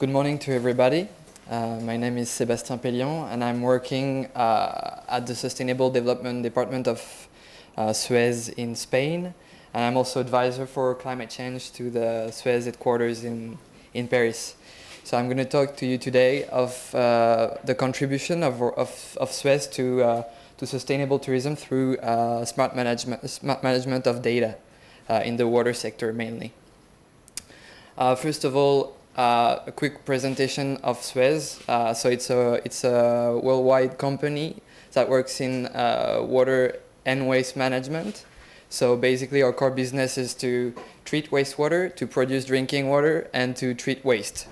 Good morning to everybody. My name is Sébastien Pellion and I'm working at the Sustainable Development Department of SUEZ in Spain. And I'm also advisor for climate change to the SUEZ headquarters in Paris. So I'm going to talk to you today of the contribution of SUEZ to sustainable tourism through smart management of data in the water sector mainly. First of all, a quick presentation of SUEZ. So it's a worldwide company that works in water and waste management. So basically our core business is to treat wastewater, to produce drinking water, and to treat waste.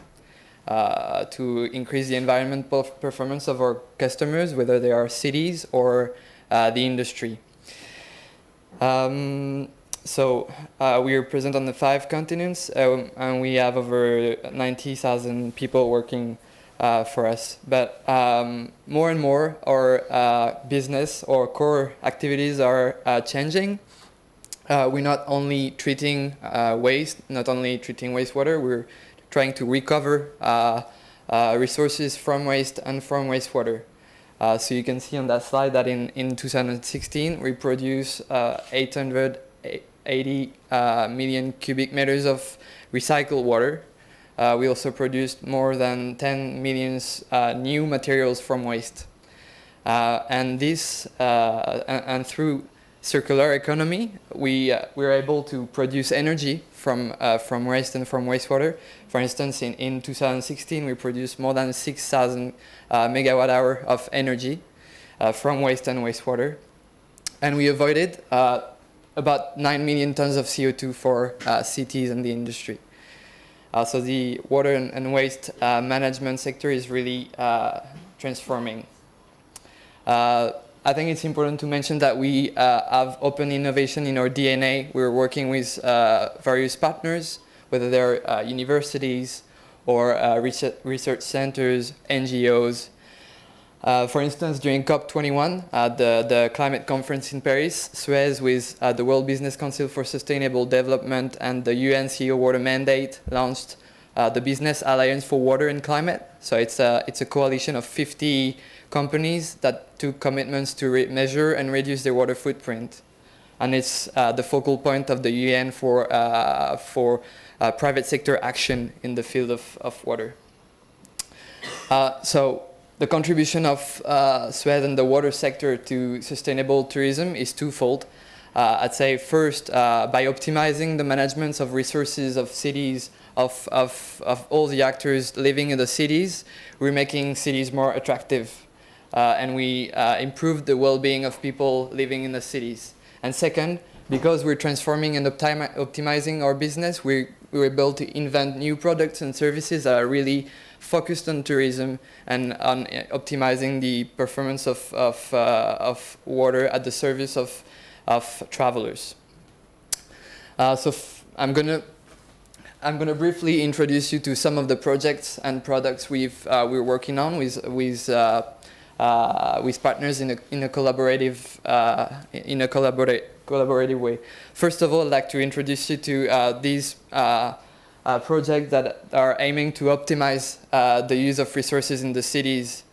To increase the environmental performance of our customers, whether they are cities or the industry. We are present on the 5 continents and we have over 90,000 people working for us. But more and more our business or core activities are changing. We're not only treating waste, not only treating wastewater, we're trying to recover resources from waste and from wastewater. So you can see on that slide that in 2016 we produce 880 million cubic meters of recycled water. We also produced more than 10 million new materials from waste. And through circular economy, we're able to produce energy from waste and from wastewater. For instance, in 2016, we produced more than 6,000 megawatt hour of energy from waste and wastewater. And we avoided about 9 million tons of CO2 for cities and the industry. So the water and waste management sector is really transforming. I think it's important to mention that we have open innovation in our DNA. We're working with various partners, whether they're universities or research centers, NGOs. For instance, during COP21, the climate conference in Paris, SUEZ with the World Business Council for Sustainable Development and the UNWTO Water Mandate launched the Business Alliance for Water and Climate. So it's a coalition of 50 companies that took commitments to measure and reduce their water footprint. And it's the focal point of the UN for private sector action in the field of water. So the contribution of SUEZ and the water sector to sustainable tourism is twofold. I'd say first, by optimizing the management of resources of cities, of all the actors living in the cities, we're making cities more attractive. And we improve the well-being of people living in the cities. And second, because we're transforming and optimizing our business, we're able to invent new products and services that are really focused on tourism and on optimizing the performance of water at the service of travelers. I'm gonna briefly introduce you to some of the projects and products we're working on with partners in a collaborative way. First of all, I'd like to introduce you to these projects that are aiming to optimize the use of resources in the cities.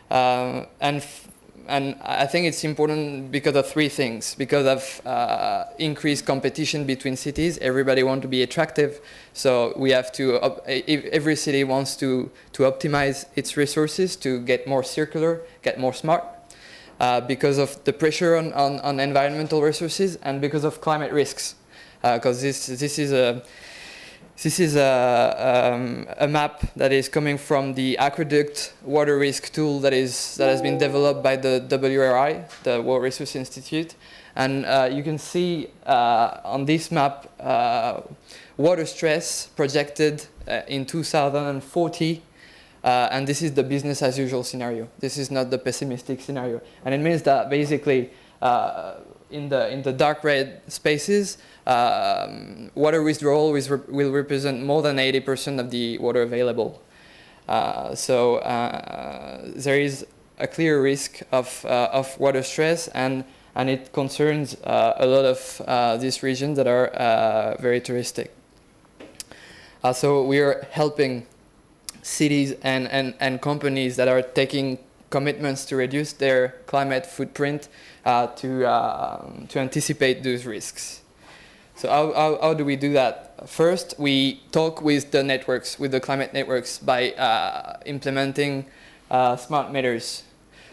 And I think it's important because of 3 things. Because of increased competition between cities, everybody wants to be attractive. So we have to, every city wants to optimize its resources to get more circular, get more smart. Because of the pressure on environmental resources and because of climate risks. Because this is a map that is coming from the aqueduct water risk tool that has been developed by the WRI, the World Resources Institute. And you can see on this map water stress projected in 2040. And this is the business as usual scenario. This is not the pessimistic scenario. And it means that basically in the dark red spaces, water withdrawal will represent more than 80% of the water available. There is a clear risk of water stress, and it concerns a lot of these regions that are very touristic. So we are helping cities and companies that are taking commitments to reduce their climate footprint to anticipate those risks. So how do we do that? First, we talk with the networks, with the climate networks, by implementing smart meters.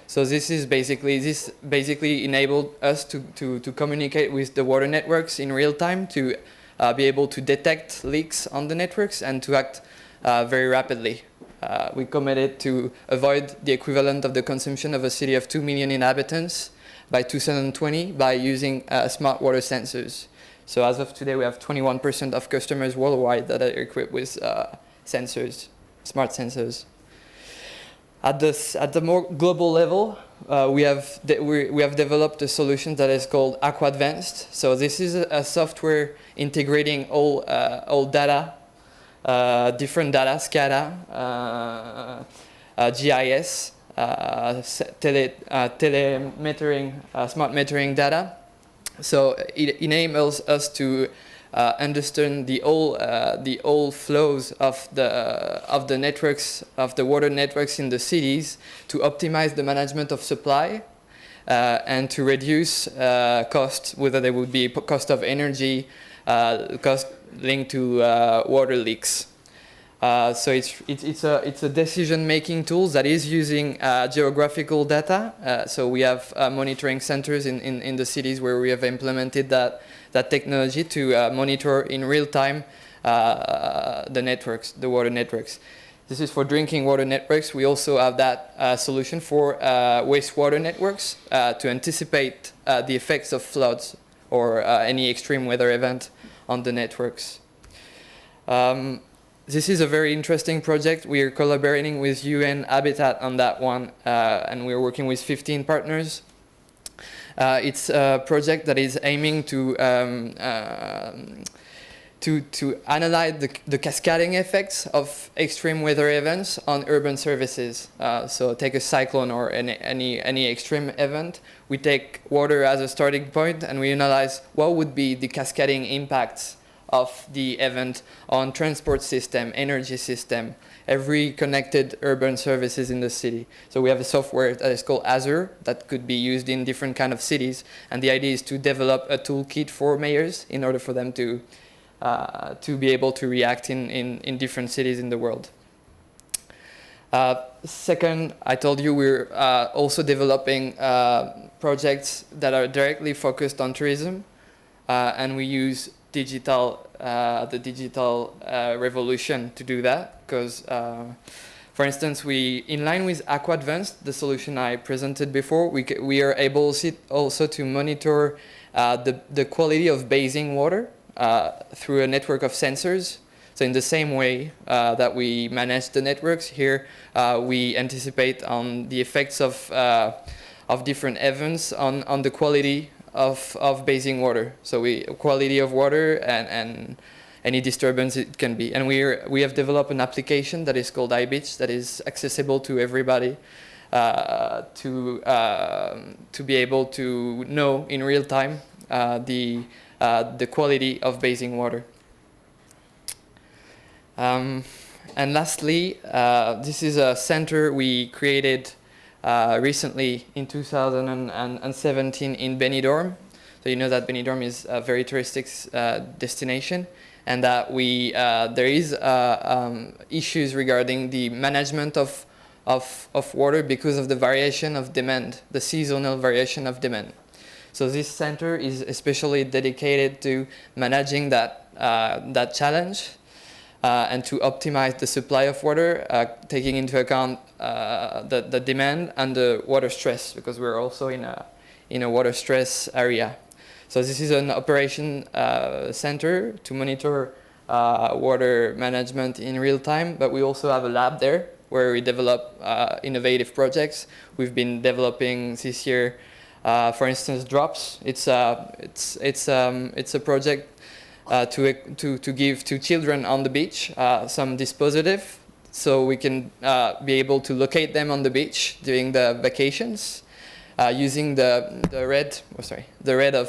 So this basically enabled us to communicate with the water networks in real time, to be able to detect leaks on the networks and to act very rapidly. We committed to avoid the equivalent of the consumption of a city of 2 million inhabitants by 2020 by using smart water sensors. So as of today, we have 21% of customers worldwide that are equipped with sensors, smart sensors. At the more global level, we have developed a solution that is called Aqua Advanced. So this is a software integrating all data, different data, SCADA, GIS, telemetering, smart metering data. So it enables us to understand the all flows of the networks, of the water networks in the cities, to optimize the management of supply and to reduce costs, whether there would be cost of energy, cost linked to water leaks. So it's a decision-making tool that is using geographical data. So we have monitoring centers in the cities where we have implemented that technology to monitor in real time the networks, the water networks. This is for drinking water networks. We also have that solution for wastewater networks to anticipate the effects of floods or any extreme weather event on the networks. This is a very interesting project. We are collaborating with UNWTO on that one, and we're working with 15 partners. It's a project that is aiming to analyze the cascading effects of extreme weather events on urban services. So take a cyclone or any extreme event. We take water as a starting point, and we analyze what would be the cascading impacts of the event on transport system, energy system, every connected urban services in the city. So we have a software that is called Azure that could be used in different kind of cities, and the idea is to develop a toolkit for mayors in order for them to be able to react in different cities in the world. Second, I told you we're also developing projects that are directly focused on tourism, and we use the digital revolution to do that, because for instance, in line with Aqua Advanced, the solution I presented before, we are able also to monitor the quality of bathing water through a network of sensors. So in the same way that we manage the networks here, we anticipate on the effects of different events on the quality of bathing water. So quality of water and any disturbance it can be. And we have developed an application that is called iBeach that is accessible to everybody to be able to know in real time the quality of bathing water. And lastly, this is a center we created recently in 2017 in Benidorm. So you know that Benidorm is a very touristic destination, and that there is issues regarding the management of water because of the variation of demand, the seasonal variation of demand. So this center is especially dedicated to managing that challenge and to optimize the supply of water, taking into account the demand and the water stress, because we're also in a water stress area. So this is an operation center to monitor water management in real time, but we also have a lab there where we develop innovative projects. We've been developing this year, for instance, drops. It's a project to give to children on the beach some dispositive, so we can be able to locate them on the beach during the vacations, using the red of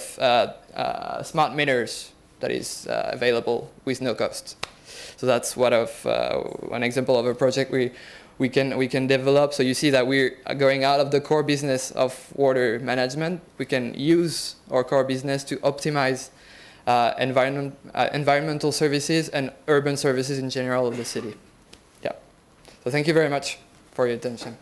smart meters that is available with no cost. So that's one example of a project we can develop. So you see that we're going out of the core business of water management. We can use our core business to optimize environmental services and urban services in general of the city. Yeah. So thank you very much for your attention.